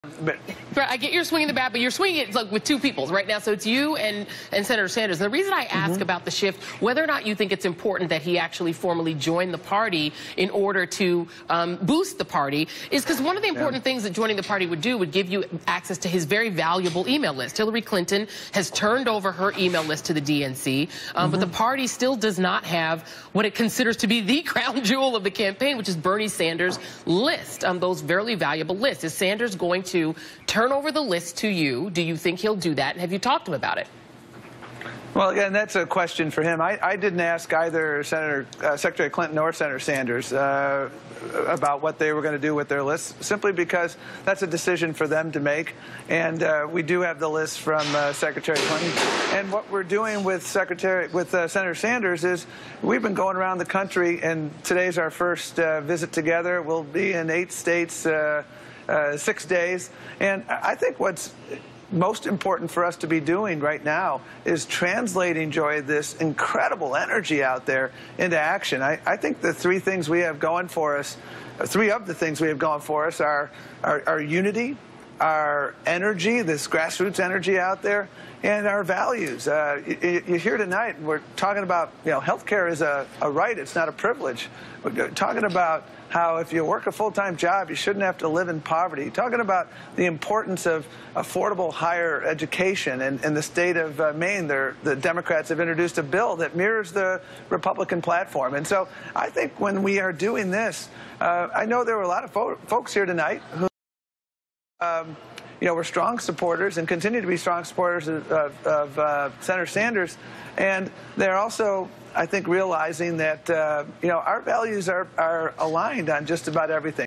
But I get you're swinging the bat, but you're swinging it like with two people right now. So it's you and Senator Sanders. The reason I ask about the shift, whether or not you think it's important that he actually formally join the party in order to boost the party, is because one of the important things that joining the party would do would give you access to his very valuable email list. Hillary Clinton has turned over her email list to the DNC, but the party still does not have what it considers to be the crown jewel of the campaign, which is Bernie Sanders' list, those very valuable lists. Is Sanders going to turn over the list to you? Do you think he'll do that? And have you talked to him about it? Well, again, that's a question for him. I didn't ask either Secretary Clinton or Senator Sanders about what they were going to do with their lists, simply because that's a decision for them to make. And we do have the list from Secretary Clinton. And what we're doing with Senator Sanders is we've been going around the country, and today's our first visit together. We'll be in 8 states, 6 days. And I think what's most important for us to be doing right now is translating, Joy, this incredible energy out there into action. I think the three things we have going for us, three of the things we have going for us are our unity, our energy, this grassroots energy out there, and our values. You're here tonight, and we're talking about, healthcare is a right, it's not a privilege. We're talking about how if you work a full-time job, you shouldn't have to live in poverty. Talking about the importance of affordable higher education. In the state of Maine, the Democrats have introduced a bill that mirrors the Republican platform. And so I think when we are doing this, I know there were a lot of folks here tonight who we're strong supporters and continue to be strong supporters of Senator Sanders. And they're also, I think, realizing that, our values are aligned on just about everything.